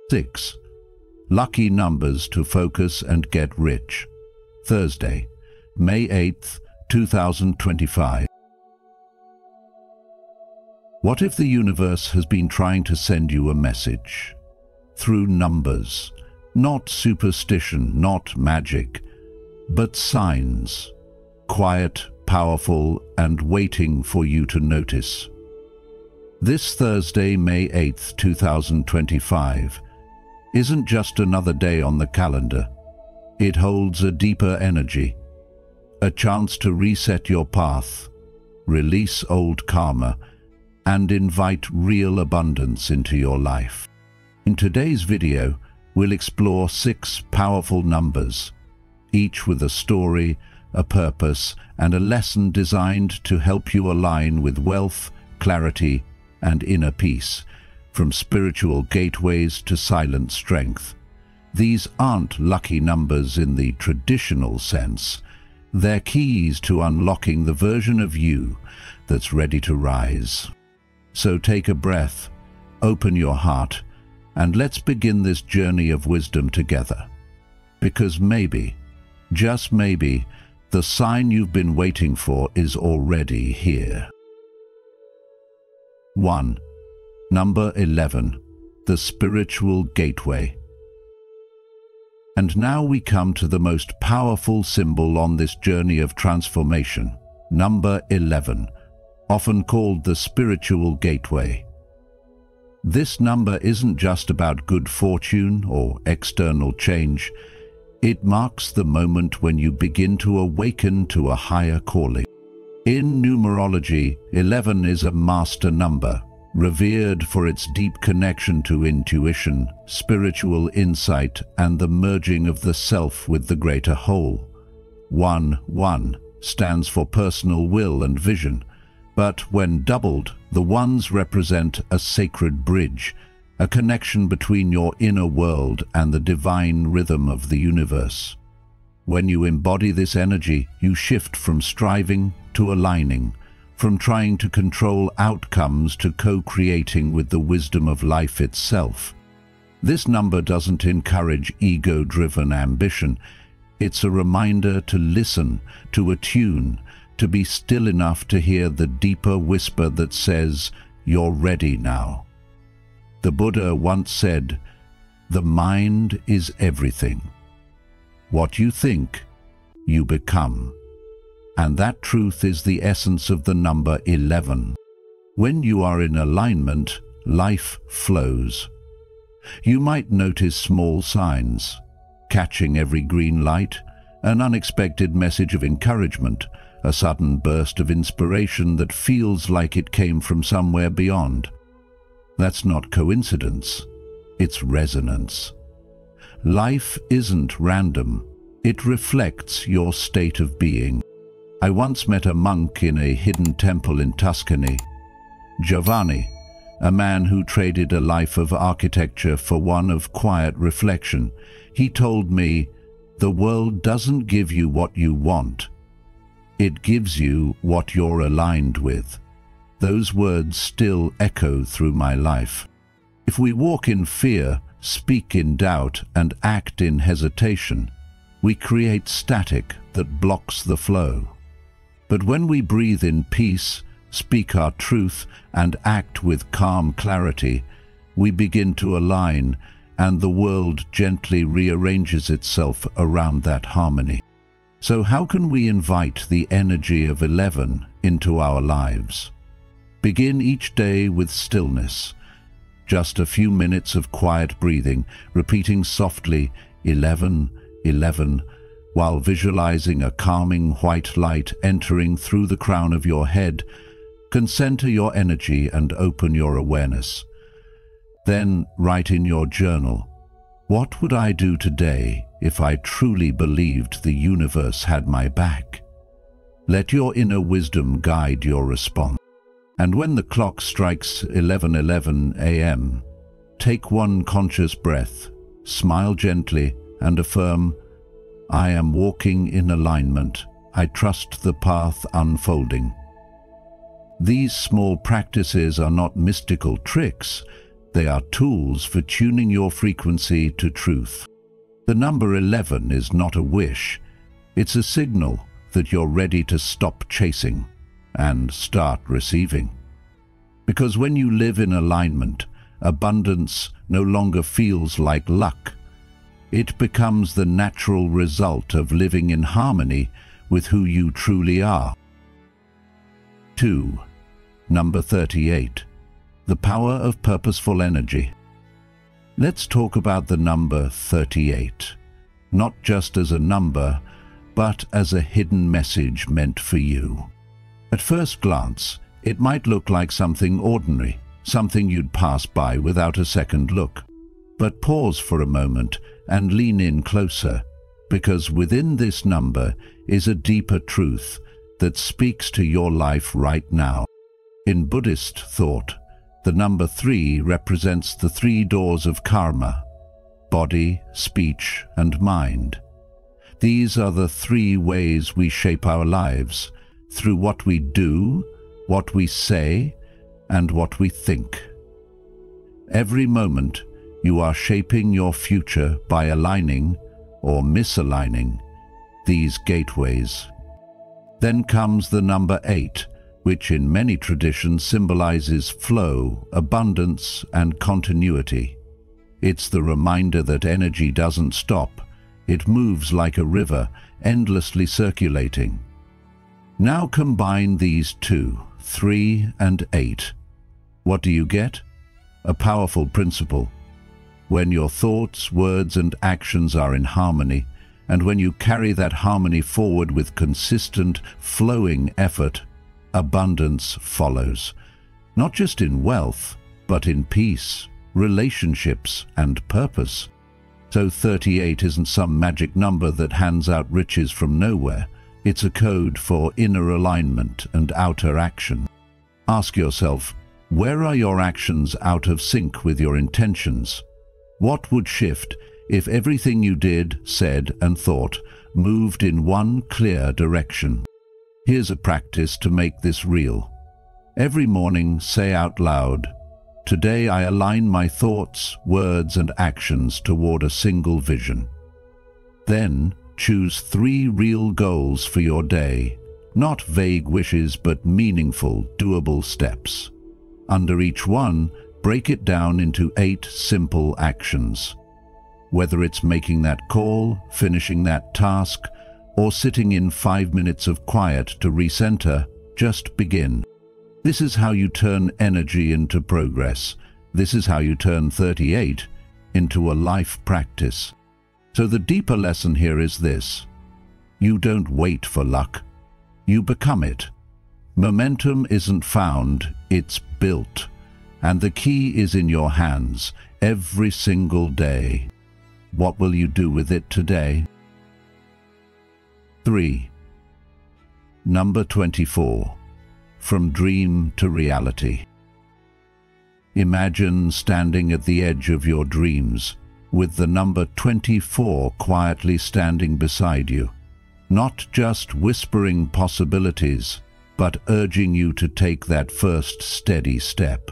6. Lucky numbers to focus and get rich. Thursday, May 8th, 2025. What if the universe has been trying to send you a message? Through numbers. Not superstition, not magic, but signs. Quiet, powerful, and waiting for you to notice. This Thursday, May 8th, 2025, isn't just another day on the calendar. It holds a deeper energy, a chance to reset your path, release old karma, and invite real abundance into your life. In today's video, we'll explore 6 powerful numbers, each with a story, a purpose, and a lesson designed to help you align with wealth, clarity, and inner peace, from spiritual gateways to silent strength. These aren't lucky numbers in the traditional sense. They're keys to unlocking the version of you that's ready to rise. So take a breath, open your heart, and let's begin this journey of wisdom together. Because maybe, just maybe, the sign you've been waiting for is already here. 1. Number 11. The Spiritual Gateway. And now we come to the most powerful symbol on this journey of transformation, number 11, often called the Spiritual Gateway. This number isn't just about good fortune or external change. It marks the moment when you begin to awaken to a higher calling. In numerology, 11 is a master number, revered for its deep connection to intuition, spiritual insight, and the merging of the self with the greater whole. 1 stands for personal will and vision, but when doubled, the ones represent a sacred bridge, a connection between your inner world and the divine rhythm of the universe. When you embody this energy, you shift from striving to aligning, from trying to control outcomes to co-creating with the wisdom of life itself. This number doesn't encourage ego-driven ambition. It's a reminder to listen, to attune, to be still enough to hear the deeper whisper that says, "You're ready now." The Buddha once said, "The mind is everything. What you think, you become." And that truth is the essence of the number 11. When you are in alignment, life flows. You might notice small signs, catching every green light, an unexpected message of encouragement, a sudden burst of inspiration that feels like it came from somewhere beyond. That's not coincidence, it's resonance. Life isn't random, it reflects your state of being. I once met a monk in a hidden temple in Tuscany, Giovanni, a man who traded a life of architecture for one of quiet reflection. He told me, "The world doesn't give you what you want. It gives you what you're aligned with." Those words still echo through my life. If we walk in fear, speak in doubt, and act in hesitation, we create static that blocks the flow. But when we breathe in peace, speak our truth, and act with calm clarity, we begin to align, and the world gently rearranges itself around that harmony. So how can we invite the energy of 11 into our lives? Begin each day with stillness. Just a few minutes of quiet breathing, repeating softly 11, 11, while visualizing a calming white light entering through the crown of your head. Can center your energy and open your awareness. Then write in your journal, "What would I do today if I truly believed the universe had my back?" Let your inner wisdom guide your response. And when the clock strikes 11:11 a.m., take one conscious breath, smile gently, and affirm, "I am walking in alignment. I trust the path unfolding." These small practices are not mystical tricks. They are tools for tuning your frequency to truth. The number 11 is not a wish. It's a signal that you're ready to stop chasing and start receiving. Because when you live in alignment, abundance no longer feels like luck. It becomes the natural result of living in harmony with who you truly are. 2. Number 38. The power of purposeful energy. Let's talk about the number 38, not just as a number, but as a hidden message meant for you. At first glance, it might look like something ordinary, something you'd pass by without a second look. But pause for a moment and lean in closer, because within this number is a deeper truth that speaks to your life right now. In Buddhist thought, the number 3 represents the 3 doors of karma: body, speech, and mind. These are the 3 ways we shape our lives, through what we do, what we say, and what we think. Every moment, you are shaping your future by aligning or misaligning these gateways. Then comes the number 8, which in many traditions symbolizes flow, abundance, and continuity. It's the reminder that energy doesn't stop. It moves like a river, endlessly circulating. Now combine these 2, 3, and 8. What do you get? A powerful principle. When your thoughts, words, and actions are in harmony, and when you carry that harmony forward with consistent, flowing effort, abundance follows. Not just in wealth, but in peace, relationships, and purpose. So 38 isn't some magic number that hands out riches from nowhere. It's a code for inner alignment and outer action. Ask yourself, where are your actions out of sync with your intentions? What would shift if everything you did, said, and thought moved in one clear direction? Here's a practice to make this real. Every morning, say out loud, "Today I align my thoughts, words, and actions toward a single vision." Then, choose 3 real goals for your day, not vague wishes but meaningful, doable steps. Under each one, break it down into 8 simple actions. Whether it's making that call, finishing that task, or sitting in 5 minutes of quiet to recenter, just begin. This is how you turn energy into progress. This is how you turn 38 into a life practice. So the deeper lesson here is this: you don't wait for luck, you become it. Momentum isn't found, it's built. And the key is in your hands, every single day. What will you do with it today? 3. Number 24. From dream to reality. Imagine standing at the edge of your dreams, with the number 24 quietly standing beside you, not just whispering possibilities, but urging you to take that first steady step.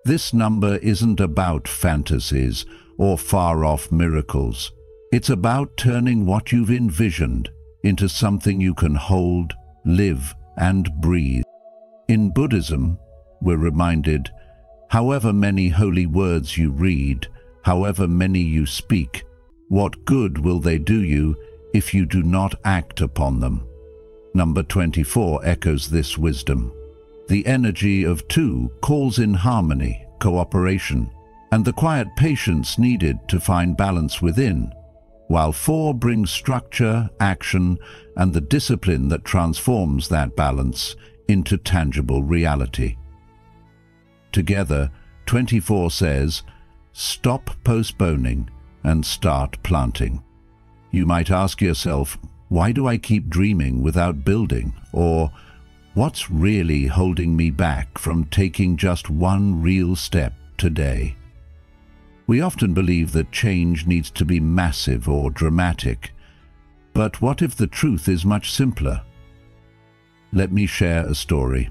This number isn't about fantasies or far-off miracles. It's about turning what you've envisioned into something you can hold, live, and breathe. In Buddhism, we're reminded, however many holy words you read, however many you speak, what good will they do you if you do not act upon them? Number 24 echoes this wisdom. The energy of 2 calls in harmony, cooperation, and the quiet patience needed to find balance within, while 4 brings structure, action, and the discipline that transforms that balance into tangible reality. Together, 24 says, stop postponing and start planting. You might ask yourself, why do I keep dreaming without building? Or, what's really holding me back from taking just one real step today? We often believe that change needs to be massive or dramatic. But what if the truth is much simpler? Let me share a story.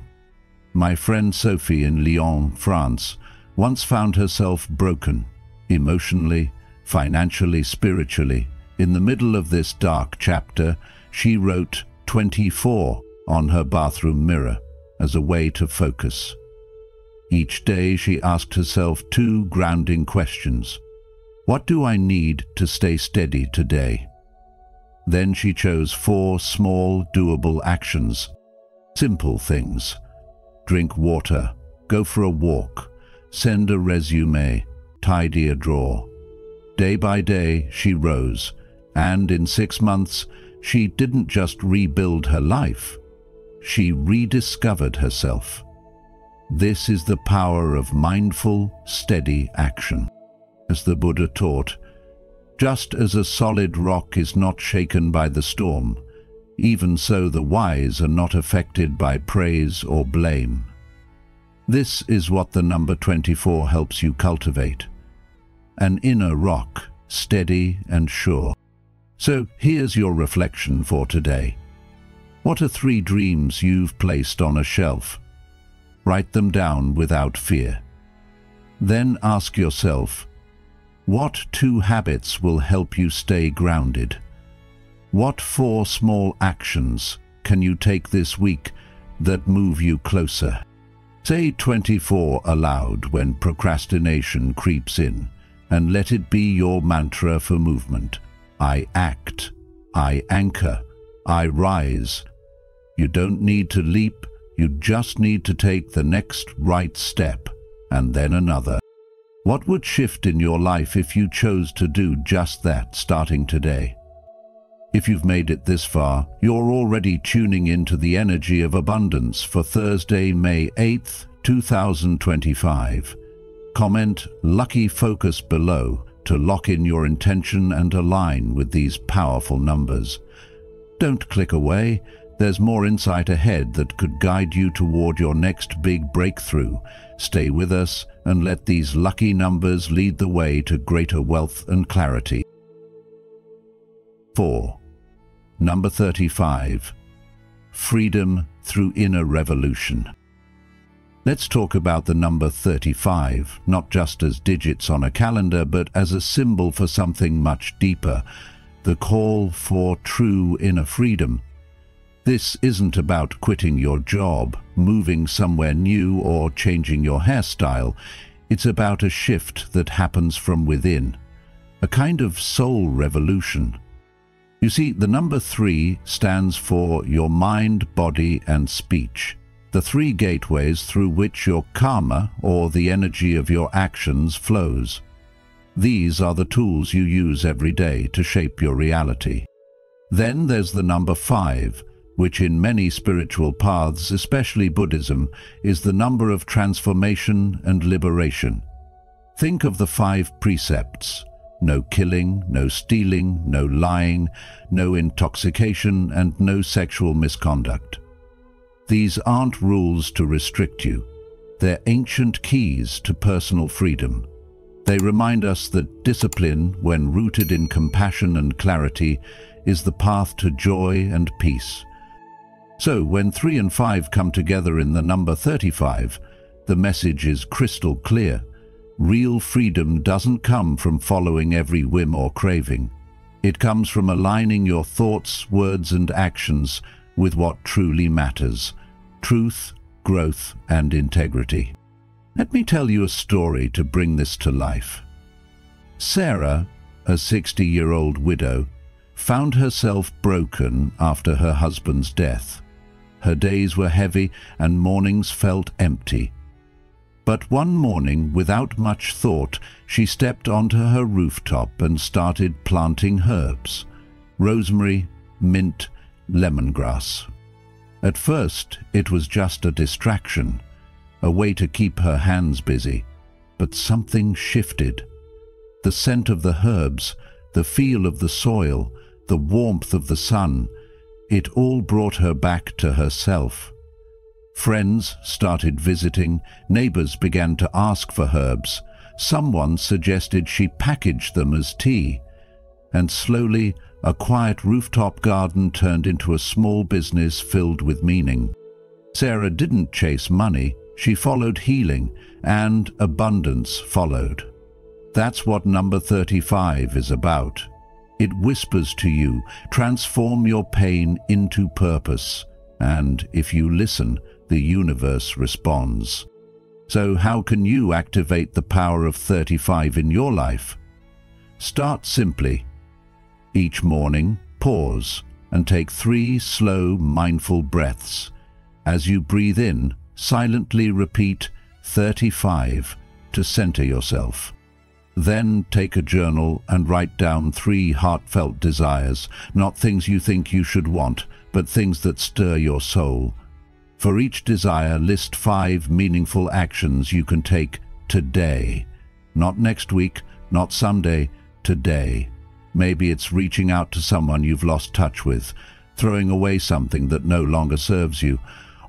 My friend Sophie in Lyon, France, once found herself broken, emotionally, financially, spiritually. In the middle of this dark chapter, she wrote 24 on her bathroom mirror as a way to focus. Each day she asked herself two grounding questions. What do I need to stay steady today? Then she chose 4 small, doable actions. Simple things. Drink water, go for a walk, send a resume, tidy a drawer. Day by day she rose, and in 6 months she didn't just rebuild her life, she rediscovered herself. This is the power of mindful, steady action. As the Buddha taught, just as a solid rock is not shaken by the storm, even so the wise are not affected by praise or blame. This is what the number 24 helps you cultivate. An inner rock, steady and sure. So here's your reflection for today. What are 3 dreams you've placed on a shelf? Write them down without fear. Then ask yourself, what 2 habits will help you stay grounded? What 4 small actions can you take this week that move you closer? Say 24 aloud when procrastination creeps in, and let it be your mantra for movement. I act, I anchor, I rise. You don't need to leap, you just need to take the next right step, and then another. What would shift in your life if you chose to do just that starting today? If you've made it this far, you're already tuning into the energy of abundance for Thursday, May 8th, 2025. Comment Lucky Focus below to lock in your intention and align with these powerful numbers. Don't click away. There's more insight ahead that could guide you toward your next big breakthrough. Stay with us and let these lucky numbers lead the way to greater wealth and clarity. 4. Number 35. Freedom through inner revolution. Let's talk about the number 35, not just as digits on a calendar, but as a symbol for something much deeper, the call for true inner freedom. This isn't about quitting your job, moving somewhere new, or changing your hairstyle. It's about a shift that happens from within, a kind of soul revolution. You see, the number 3 stands for your mind, body, and speech, the 3 gateways through which your karma, or the energy of your actions, flows. These are the tools you use every day to shape your reality. Then there's the number 5, which in many spiritual paths, especially Buddhism, is the number of transformation and liberation. Think of the 5 precepts: no killing, no stealing, no lying, no intoxication, and no sexual misconduct. These aren't rules to restrict you. They're ancient keys to personal freedom. They remind us that discipline, when rooted in compassion and clarity, is the path to joy and peace. So when 3 and 5 come together in the number 35, the message is crystal clear. Real freedom doesn't come from following every whim or craving. It comes from aligning your thoughts, words, and actions with what truly matters: truth, growth, and integrity. Let me tell you a story to bring this to life. Sarah, a 60-year-old widow, found herself broken after her husband's death. Her days were heavy and mornings felt empty. But one morning, without much thought, she stepped onto her rooftop and started planting herbs: rosemary, mint, lemongrass. At first, it was just a distraction, a way to keep her hands busy. But something shifted. The scent of the herbs, the feel of the soil, the warmth of the sun, it all brought her back to herself. Friends started visiting, neighbors began to ask for herbs. Someone suggested she package them as tea. And slowly, a quiet rooftop garden turned into a small business filled with meaning. Sarah didn't chase money, She followed healing, and abundance followed. That's what number 35 is about. It whispers to you, transform your pain into purpose, and if you listen, the universe responds. So how can you activate the power of 35 in your life? Start simply. Each morning, pause and take 3 slow, mindful breaths. As you breathe in, silently repeat 35 to center yourself. Then take a journal and write down 3 heartfelt desires, not things you think you should want, but things that stir your soul. For each desire, list 5 meaningful actions you can take today. Not next week, not someday, today. Maybe it's reaching out to someone you've lost touch with, throwing away something that no longer serves you,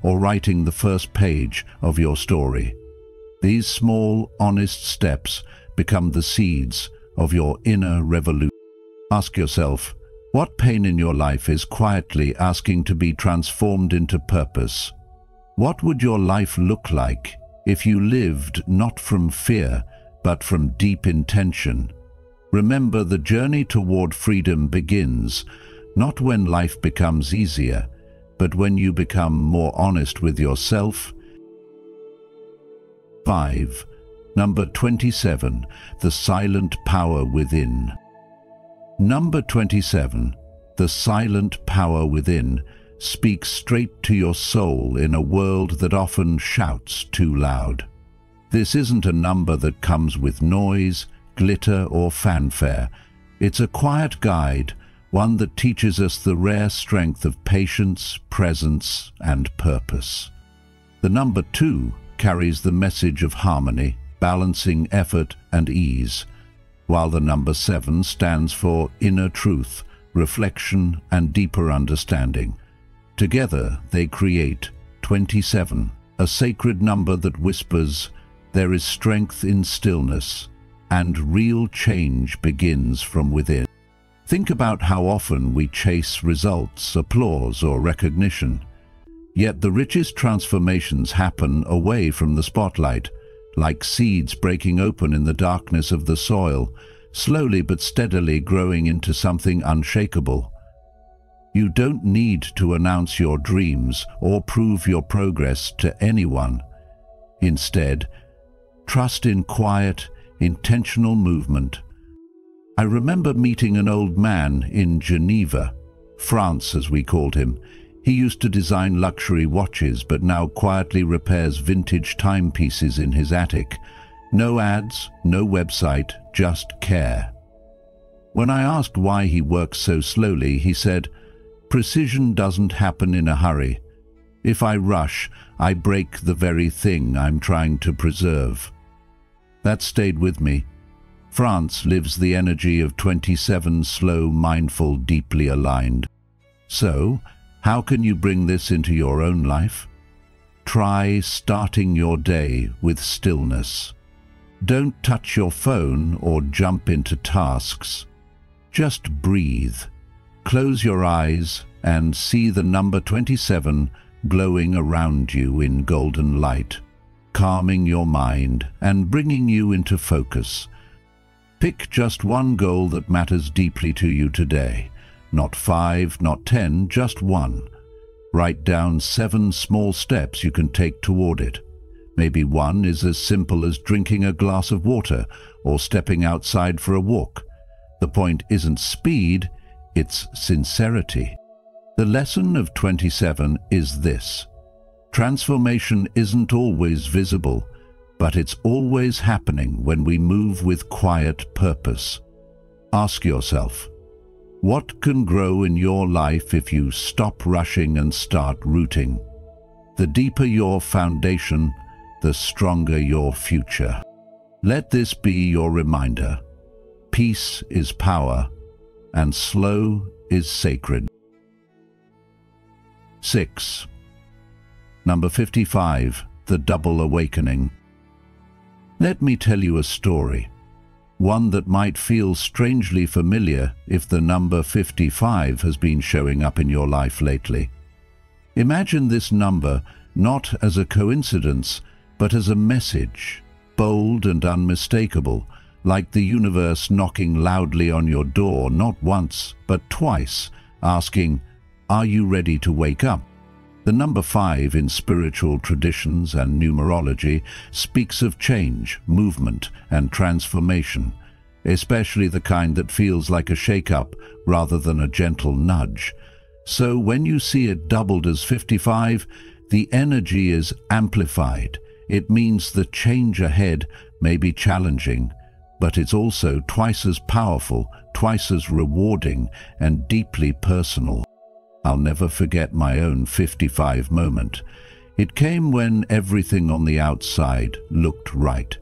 or writing the first page of your story. These small, honest steps become the seeds of your inner revolution. Ask yourself, what pain in your life is quietly asking to be transformed into purpose? What would your life look like if you lived not from fear, but from deep intention? Remember, the journey toward freedom begins not when life becomes easier, but when you become more honest with yourself. 5. Number 27. The silent power within. Number 27. The silent power within speaks straight to your soul in a world that often shouts too loud. This isn't a number that comes with noise, glitter, or fanfare. It's a quiet guide, one that teaches us the rare strength of patience, presence, and purpose. The number 2 carries the message of harmony, balancing effort and ease, while the number 7 stands for inner truth, reflection, and deeper understanding. Together, they create 27, a sacred number that whispers, there is strength in stillness, and real change begins from within. Think about how often we chase results, applause, or recognition. Yet the richest transformations happen away from the spotlight, like seeds breaking open in the darkness of the soil, slowly but steadily growing into something unshakable. You don't need to announce your dreams or prove your progress to anyone. Instead, trust in quiet, intentional movement. I remember meeting an old man in Geneva, France as we called him. He used to design luxury watches, but now quietly repairs vintage timepieces in his attic. No ads, no website, just care. When I asked why he works so slowly, he said, "Precision doesn't happen in a hurry. If I rush, I break the very thing I'm trying to preserve." That stayed with me. France lives the energy of 27 slow, mindful, deeply aligned. So, how can you bring this into your own life? Try starting your day with stillness. Don't touch your phone or jump into tasks. Just breathe. Close your eyes and see the number 27 glowing around you in golden light, calming your mind and bringing you into focus. Pick just one goal that matters deeply to you today. Not 5, not 10, just 1. Write down 7 small steps you can take toward it. Maybe one is as simple as drinking a glass of water or stepping outside for a walk. The point isn't speed, it's sincerity. The lesson of 27 is this: transformation isn't always visible, but it's always happening when we move with quiet purpose. Ask yourself, what can grow in your life if you stop rushing and start rooting? The deeper your foundation, the stronger your future. Let this be your reminder. Peace is power, and slow is sacred. 6. Number 55. The Double Awakening. Let me tell you a story, one that might feel strangely familiar if the number 55 has been showing up in your life lately. Imagine this number not as a coincidence, but as a message, bold and unmistakable, like the universe knocking loudly on your door, not once, but twice, asking, "Are you ready to wake up?" The number 5 in spiritual traditions and numerology speaks of change, movement, and transformation, especially the kind that feels like a shake-up rather than a gentle nudge. So when you see it doubled as 55, the energy is amplified. It means the change ahead may be challenging, but it's also twice as powerful, twice as rewarding, and deeply personal. I'll never forget my own 55 moment. It came when everything on the outside looked right,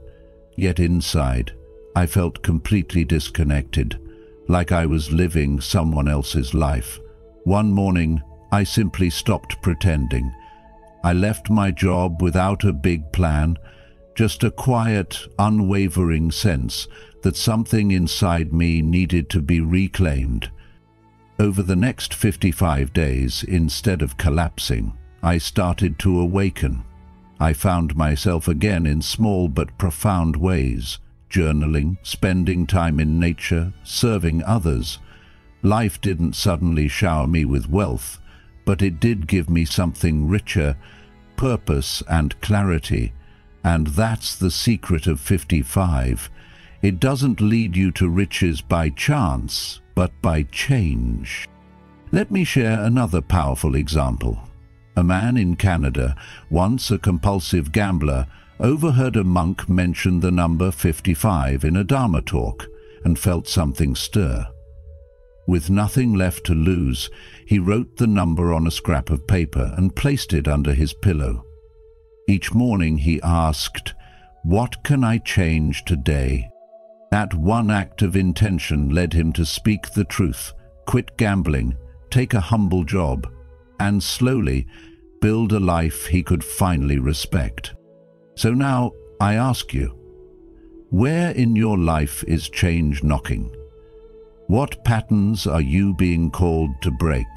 yet inside, I felt completely disconnected, like I was living someone else's life. One morning, I simply stopped pretending. I left my job without a big plan, just a quiet, unwavering sense that something inside me needed to be reclaimed. Over the next 55 days, instead of collapsing, I started to awaken. I found myself again in small but profound ways, journaling, spending time in nature, serving others. Life didn't suddenly shower me with wealth, but it did give me something richer, purpose and clarity. And that's the secret of 55. It doesn't lead you to riches by chance, but by change. Let me share another powerful example. A man in Canada, once a compulsive gambler, overheard a monk mention the number 55 in a Dāna talk and felt something stir. With nothing left to lose, he wrote the number on a scrap of paper and placed it under his pillow. Each morning he asked, "What can I change today?" That one act of intention led him to speak the truth, quit gambling, take a humble job, and slowly build a life he could finally respect. So now I ask you, where in your life is change knocking? What patterns are you being called to break?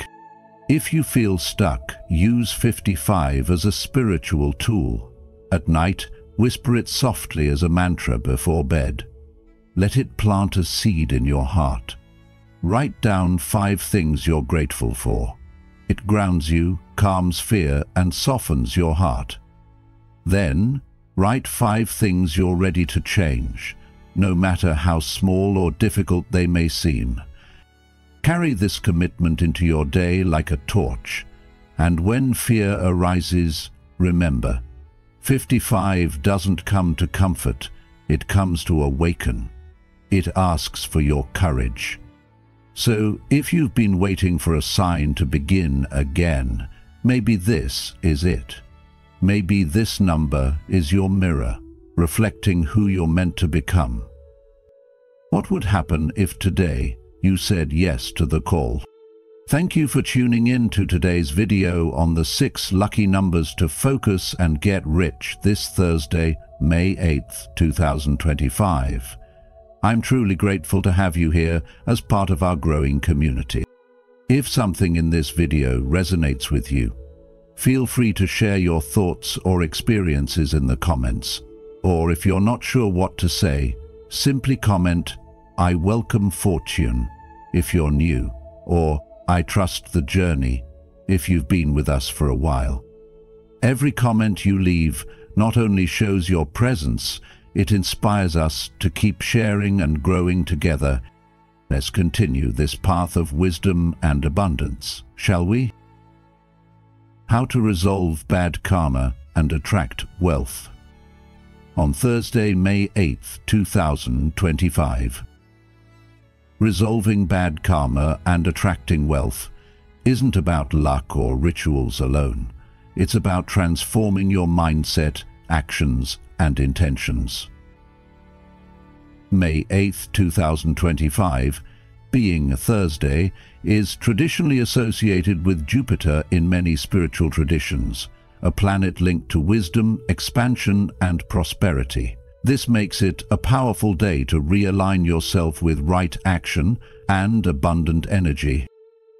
If you feel stuck, use 55 as a spiritual tool. At night, whisper it softly as a mantra before bed. Let it plant a seed in your heart. Write down 5 things you're grateful for. It grounds you, calms fear, and softens your heart. Then, write 5 things you're ready to change, no matter how small or difficult they may seem. Carry this commitment into your day like a torch, and when fear arises, remember, 55 doesn't come to comfort, it comes to awaken. It asks for your courage. So, if you've been waiting for a sign to begin again, maybe this is it. Maybe this number is your mirror, reflecting who you're meant to become. What would happen if today you said yes to the call? Thank you for tuning in to today's video on the 6 lucky numbers to focus and get rich this Thursday, May 8th, 2025. I'm truly grateful to have you here as part of our growing community. If something in this video resonates with you, feel free to share your thoughts or experiences in the comments. Or if you're not sure what to say, simply comment, "I welcome fortune," if you're new, or "I trust the journey," if you've been with us for a while. Every comment you leave not only shows your presence, it inspires us to keep sharing and growing together. Let's continue this path of wisdom and abundance, shall we? How to resolve bad karma and attract wealth. On Thursday, May 8th, 2025. Resolving bad karma and attracting wealth isn't about luck or rituals alone. It's about transforming your mindset, actions, and intentions. May 8th, 2025, being a Thursday, is traditionally associated with Jupiter in many spiritual traditions, a planet linked to wisdom, expansion, and prosperity. This makes it a powerful day to realign yourself with right action and abundant energy.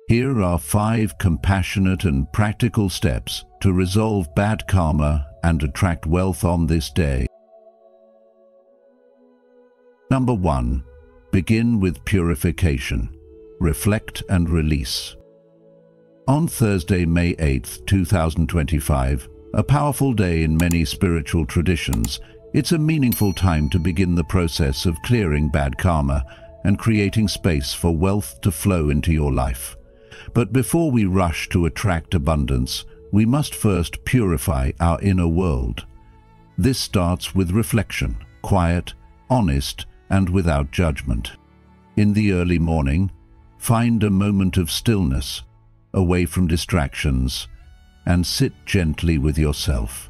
Here are 5 compassionate and practical steps to resolve bad karma and attract wealth on this day. Number 1. Begin with purification. Reflect and release. On Thursday, May 8, 2025, a powerful day in many spiritual traditions, it's a meaningful time to begin the process of clearing bad karma and creating space for wealth to flow into your life. But before we rush to attract abundance, we must first purify our inner world. This starts with reflection, quiet, honest, and without judgment. In the early morning, find a moment of stillness, away from distractions, and sit gently with yourself.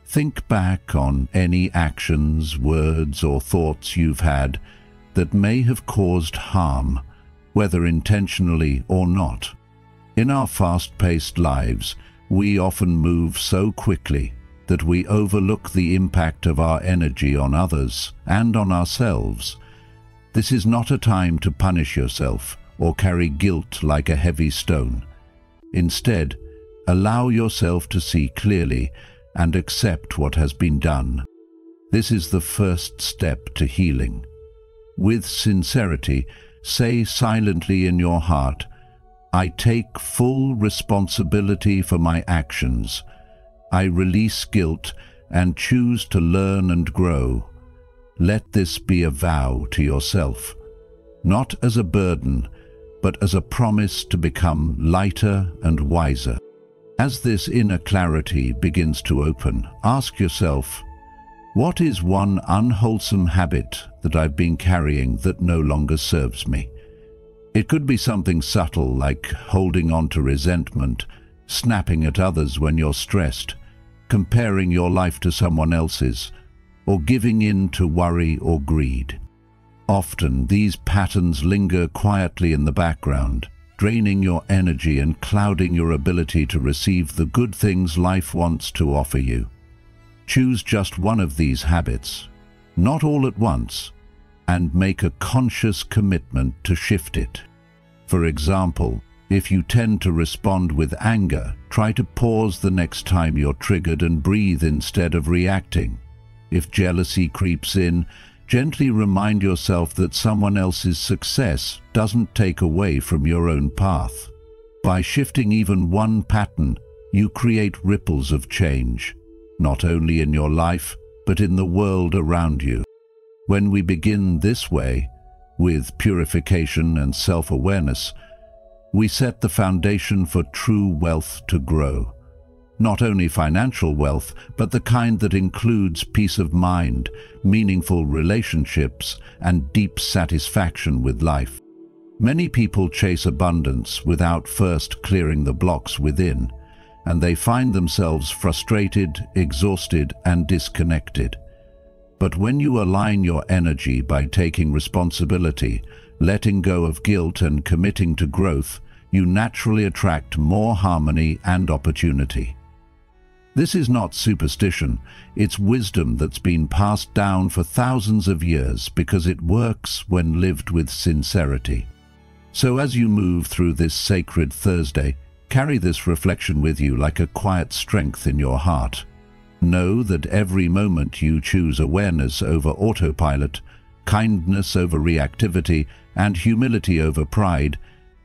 Think back on any actions, words, or thoughts you've had that may have caused harm, whether intentionally or not. In our fast-paced lives, we often move so quickly that we overlook the impact of our energy on others and on ourselves. This is not a time to punish yourself or carry guilt like a heavy stone. Instead, allow yourself to see clearly and accept what has been done. This is the first step to healing. With sincerity, say silently in your heart, "I take full responsibility for my actions. I release guilt and choose to learn and grow." Let this be a vow to yourself, not as a burden, but as a promise to become lighter and wiser. As this inner clarity begins to open, ask yourself, what is one unwholesome habit that I've been carrying that no longer serves me? It could be something subtle like holding on to resentment, snapping at others when you're stressed, comparing your life to someone else's, or giving in to worry or greed. Often these patterns linger quietly in the background, draining your energy and clouding your ability to receive the good things life wants to offer you. Choose just one of these habits, not all at once, and make a conscious commitment to shift it. For example, if you tend to respond with anger, try to pause the next time you're triggered and breathe instead of reacting. If jealousy creeps in, gently remind yourself that someone else's success doesn't take away from your own path. By shifting even one pattern, you create ripples of change, not only in your life, but in the world around you. When we begin this way, with purification and self-awareness, we set the foundation for true wealth to grow. Not only financial wealth, but the kind that includes peace of mind, meaningful relationships, and deep satisfaction with life. Many people chase abundance without first clearing the blocks within, and they find themselves frustrated, exhausted, and disconnected. But when you align your energy by taking responsibility, letting go of guilt, and committing to growth, you naturally attract more harmony and opportunity. This is not superstition, it's wisdom that's been passed down for thousands of years because it works when lived with sincerity. So as you move through this sacred Thursday, carry this reflection with you like a quiet strength in your heart. Know that every moment you choose awareness over autopilot, kindness over reactivity, and humility over pride,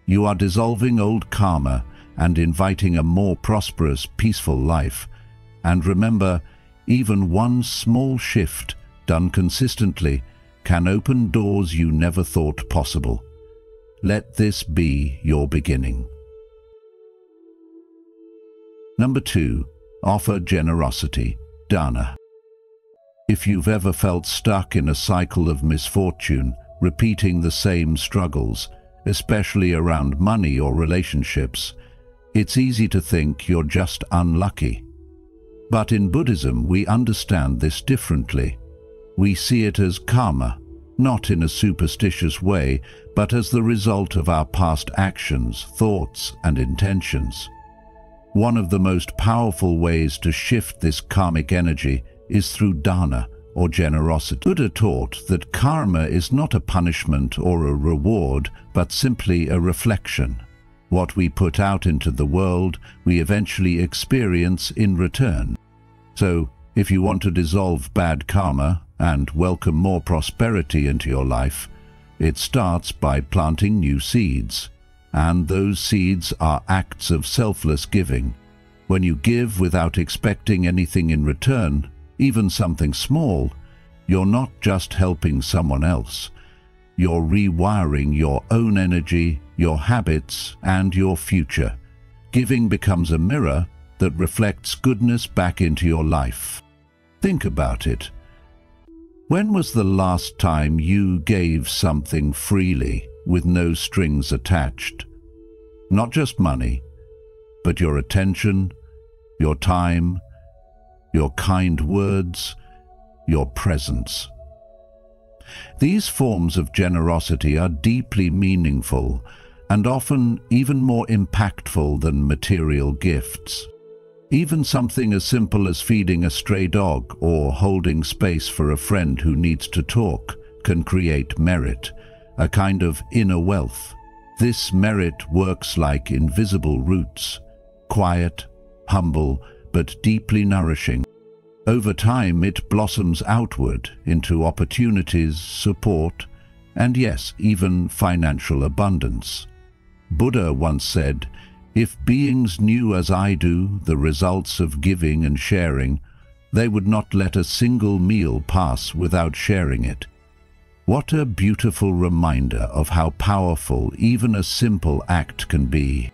you are dissolving old karma and inviting a more prosperous, peaceful life. And remember, even one small shift done consistently can open doors you never thought possible. Let this be your beginning. Number 2. Offer generosity. Dāna. If you've ever felt stuck in a cycle of misfortune, repeating the same struggles, especially around money or relationships, it's easy to think you're just unlucky. But in Buddhism, we understand this differently. We see it as karma, not in a superstitious way, but as the result of our past actions, thoughts, and intentions. One of the most powerful ways to shift this karmic energy is through Dāna, or generosity. Buddha taught that karma is not a punishment or a reward, but simply a reflection. What we put out into the world, we eventually experience in return. So, if you want to dissolve bad karma and welcome more prosperity into your life, it starts by planting new seeds. And those seeds are acts of selfless giving. When you give without expecting anything in return, even something small, you're not just helping someone else. You're rewiring your own energy, your habits, and your future. Giving becomes a mirror that reflects goodness back into your life. Think about it. When was the last time you gave something freely with no strings attached? Not just money, but your attention, your time, your kind words, your presence. These forms of generosity are deeply meaningful and often even more impactful than material gifts. Even something as simple as feeding a stray dog or holding space for a friend who needs to talk can create merit, a kind of inner wealth. This merit works like invisible roots, quiet, humble, but deeply nourishing. Over time, it blossoms outward into opportunities, support, and yes, even financial abundance. Buddha once said, "If beings knew as I do the results of giving and sharing, they would not let a single meal pass without sharing it." What a beautiful reminder of how powerful even a simple act can be.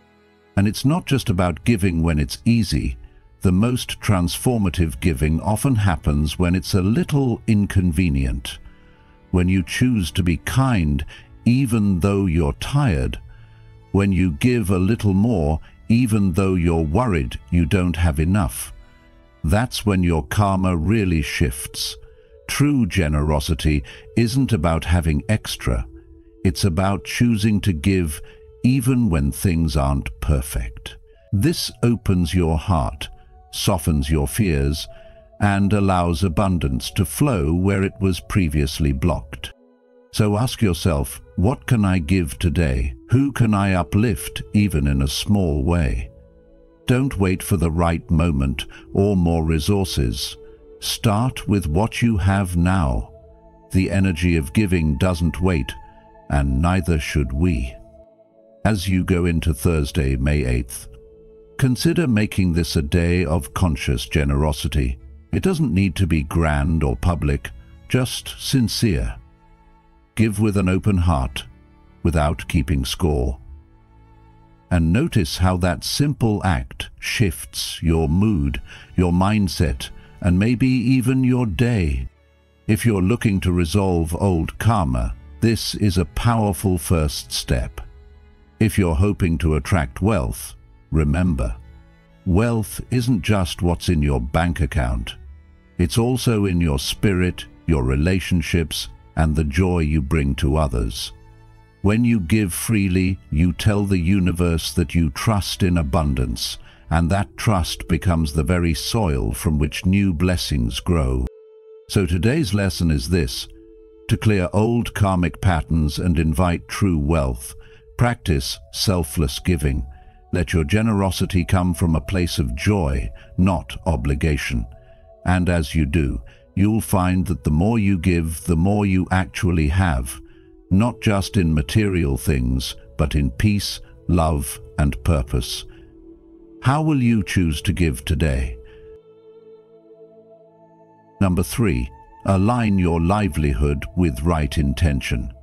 And it's not just about giving when it's easy. The most transformative giving often happens when it's a little inconvenient. When you choose to be kind even though you're tired. When you give a little more even though you're worried you don't have enough. That's when your karma really shifts. True generosity isn't about having extra. It's about choosing to give even when things aren't perfect. This opens your heart, softens your fears, and allows abundance to flow where it was previously blocked. So ask yourself, what can I give today? Who can I uplift even in a small way? Don't wait for the right moment or more resources. Start with what you have now. The energy of giving doesn't wait, and neither should we. As you go into Thursday, May 8th, consider making this a day of conscious generosity. It doesn't need to be grand or public, just sincere. Give with an open heart, without keeping score. And notice how that simple act shifts your mood, your mindset, and maybe even your day. If you're looking to resolve old karma, this is a powerful first step. If you're hoping to attract wealth, remember, wealth isn't just what's in your bank account. It's also in your spirit, your relationships, and the joy you bring to others. When you give freely, you tell the universe that you trust in abundance, and that trust becomes the very soil from which new blessings grow. So today's lesson is this: to clear old karmic patterns and invite true wealth. Practice selfless giving. Let your generosity come from a place of joy, not obligation. And as you do, you'll find that the more you give, the more you actually have, not just in material things, but in peace, love, and purpose. How will you choose to give today? Number 3, align your livelihood with right intention.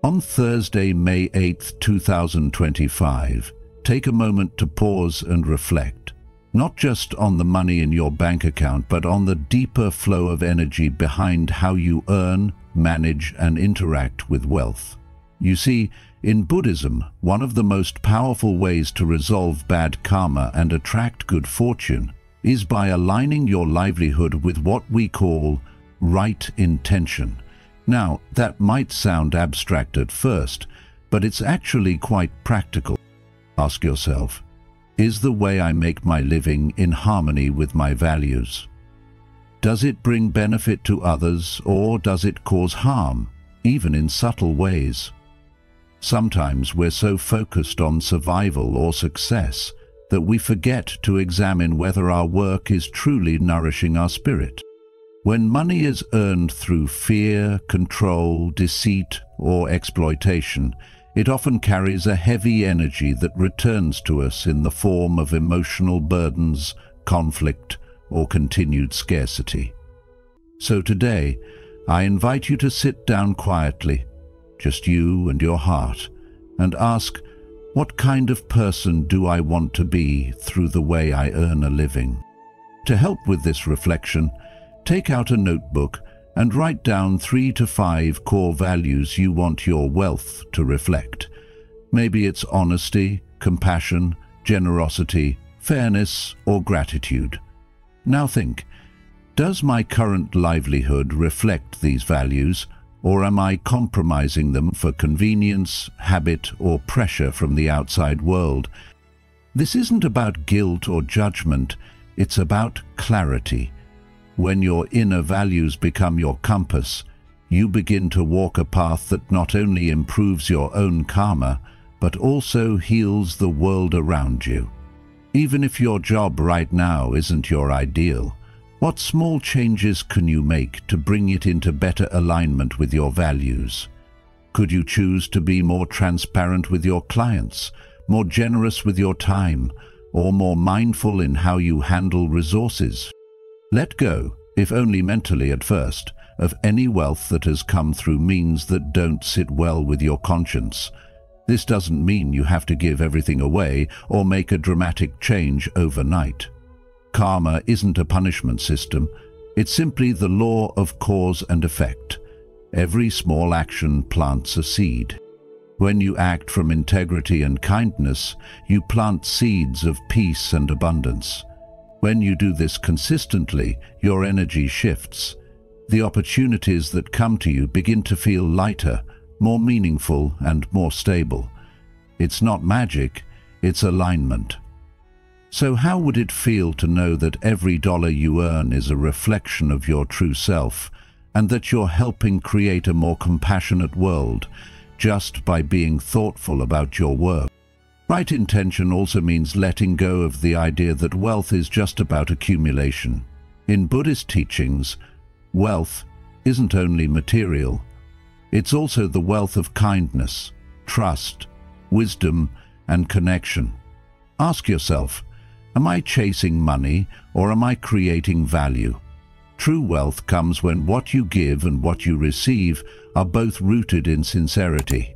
On Thursday, May 8th, 2025, take a moment to pause and reflect, not just on the money in your bank account, but on the deeper flow of energy behind how you earn, manage, and interact with wealth. You see, in Buddhism, one of the most powerful ways to resolve bad karma and attract good fortune is by aligning your livelihood with what we call right intention. Now, that might sound abstract at first, but it's actually quite practical. Ask yourself, is the way I make my living in harmony with my values? Does it bring benefit to others, or does it cause harm, even in subtle ways? Sometimes we're so focused on survival or success that we forget to examine whether our work is truly nourishing our spirit. When money is earned through fear, control, deceit, or exploitation, it often carries a heavy energy that returns to us in the form of emotional burdens, conflict, or continued scarcity. So today, I invite you to sit down quietly, just you and your heart, and ask, what kind of person do I want to be through the way I earn a living? To help with this reflection, take out a notebook and write down 3 to 5 core values you want your wealth to reflect. Maybe it's honesty, compassion, generosity, fairness, or gratitude. Now think, does my current livelihood reflect these values, or am I compromising them for convenience, habit, or pressure from the outside world? This isn't about guilt or judgment, it's about clarity. When your inner values become your compass, you begin to walk a path that not only improves your own karma, but also heals the world around you. Even if your job right now isn't your ideal, what small changes can you make to bring it into better alignment with your values? Could you choose to be more transparent with your clients, more generous with your time, or more mindful in how you handle resources? Let go, if only mentally at first, of any wealth that has come through means that don't sit well with your conscience. This doesn't mean you have to give everything away or make a dramatic change overnight. Karma isn't a punishment system, it's simply the law of cause and effect. Every small action plants a seed. When you act from integrity and kindness, you plant seeds of peace and abundance. When you do this consistently, your energy shifts. The opportunities that come to you begin to feel lighter, more meaningful, and more stable. It's not magic, it's alignment. So how would it feel to know that every dollar you earn is a reflection of your true self, and that you're helping create a more compassionate world just by being thoughtful about your work? Right intention also means letting go of the idea that wealth is just about accumulation. In Buddhist teachings, wealth isn't only material, it's also the wealth of kindness, trust, wisdom, and connection. Ask yourself, am I chasing money or am I creating value? True wealth comes when what you give and what you receive are both rooted in sincerity.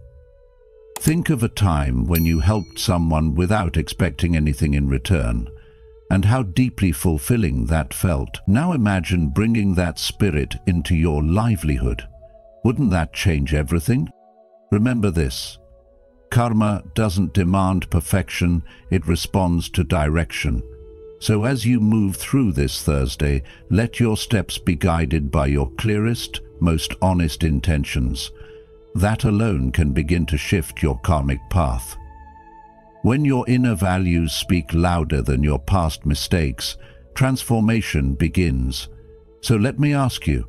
Think of a time when you helped someone without expecting anything in return, and how deeply fulfilling that felt. Now imagine bringing that spirit into your livelihood. Wouldn't that change everything? Remember this: karma doesn't demand perfection, it responds to direction. So as you move through this Thursday, let your steps be guided by your clearest, most honest intentions. That alone can begin to shift your karmic path. When your inner values speak louder than your past mistakes, transformation begins. So let me ask you,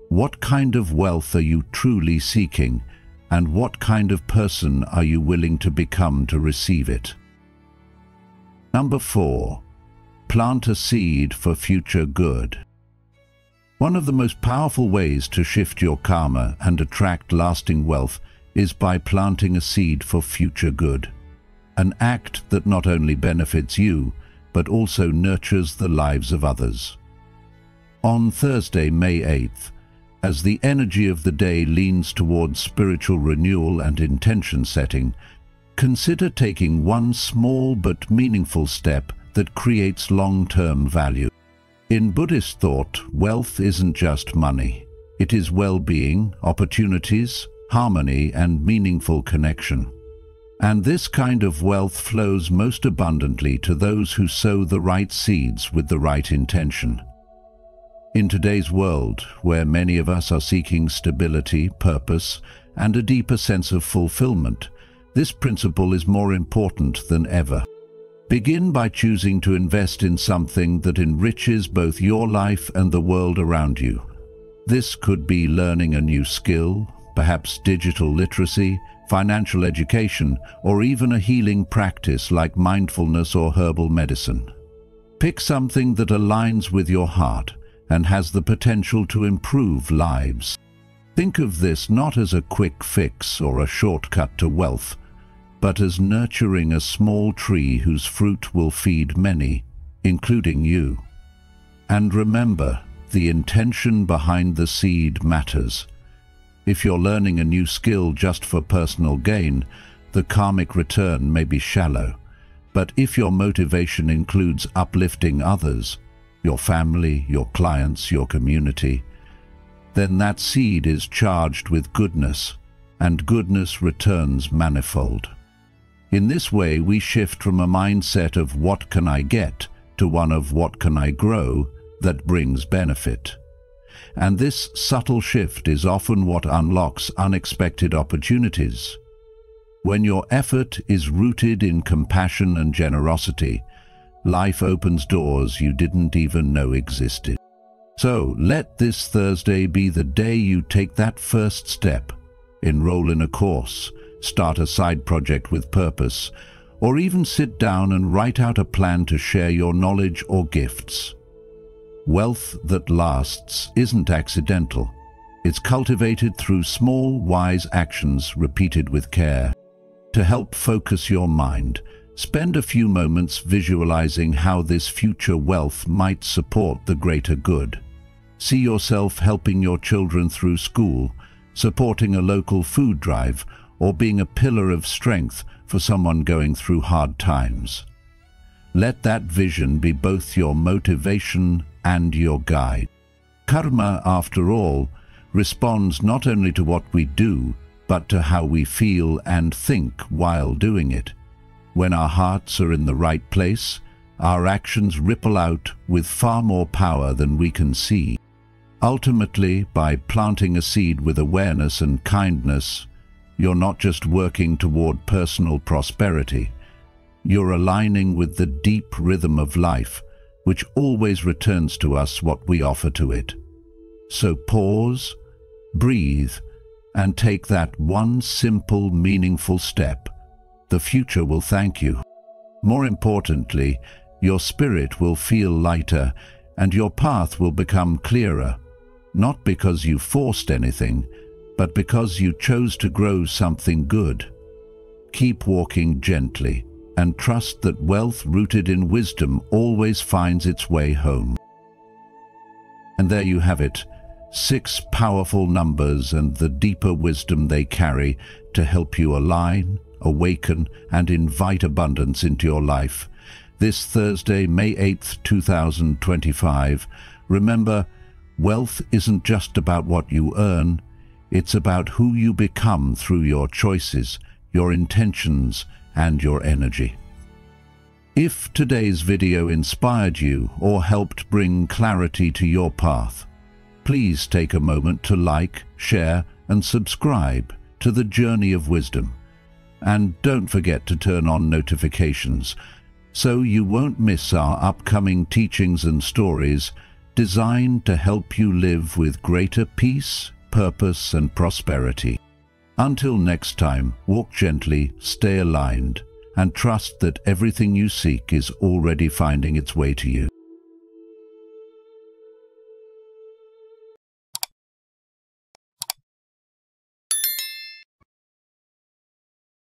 what kind of wealth are you truly seeking, and what kind of person are you willing to become to receive it? Number 4. Plant a seed for future good. One of the most powerful ways to shift your karma and attract lasting wealth is by planting a seed for future good. An act that not only benefits you, but also nurtures the lives of others. On Thursday, May 8th, as the energy of the day leans towards spiritual renewal and intention setting, consider taking one small but meaningful step that creates long-term value. In Buddhist thought, wealth isn't just money. It is well-being, opportunities, harmony, and meaningful connection. And this kind of wealth flows most abundantly to those who sow the right seeds with the right intention. In today's world, where many of us are seeking stability, purpose, and a deeper sense of fulfillment, this principle is more important than ever. Begin by choosing to invest in something that enriches both your life and the world around you. This could be learning a new skill, perhaps digital literacy, financial education, or even a healing practice like mindfulness or herbal medicine. Pick something that aligns with your heart and has the potential to improve lives. Think of this not as a quick fix or a shortcut to wealth, but as nurturing a small tree whose fruit will feed many, including you. And remember, the intention behind the seed matters. If you're learning a new skill just for personal gain, the karmic return may be shallow. But if your motivation includes uplifting others, your family, your clients, your community, then that seed is charged with goodness, and goodness returns manifold. In this way, we shift from a mindset of what can I get to one of what can I grow that brings benefit. And this subtle shift is often what unlocks unexpected opportunities. When your effort is rooted in compassion and generosity, life opens doors you didn't even know existed. So let this Thursday be the day you take that first step, enroll in a course, start a side project with purpose, or even sit down and write out a plan to share your knowledge or gifts. Wealth that lasts isn't accidental. It's cultivated through small, wise actions repeated with care. To help focus your mind, spend a few moments visualizing how this future wealth might support the greater good. See yourself helping your children through school, supporting a local food drive, or being a pillar of strength for someone going through hard times. Let that vision be both your motivation and your guide. Karma, after all, responds not only to what we do, but to how we feel and think while doing it. When our hearts are in the right place, our actions ripple out with far more power than we can see. Ultimately, by planting a seed with awareness and kindness, you're not just working toward personal prosperity. You're aligning with the deep rhythm of life, which always returns to us what we offer to it. So pause, breathe, and take that one simple, meaningful step. The future will thank you. More importantly, your spirit will feel lighter and your path will become clearer, not because you forced anything, but because you chose to grow something good. Keep walking gently and trust that wealth rooted in wisdom always finds its way home. And there you have it, 6 powerful numbers and the deeper wisdom they carry to help you align, awaken, and invite abundance into your life. This Thursday, May 8th, 2025, remember, wealth isn't just about what you earn, it's about who you become through your choices, your intentions, and your energy. If today's video inspired you or helped bring clarity to your path, please take a moment to like, share, and subscribe to the Journey of Wisdom. And don't forget to turn on notifications so you won't miss our upcoming teachings and stories designed to help you live with greater peace, purpose, and prosperity. Until next time, walk gently, stay aligned, and trust that everything you seek is already finding its way to you.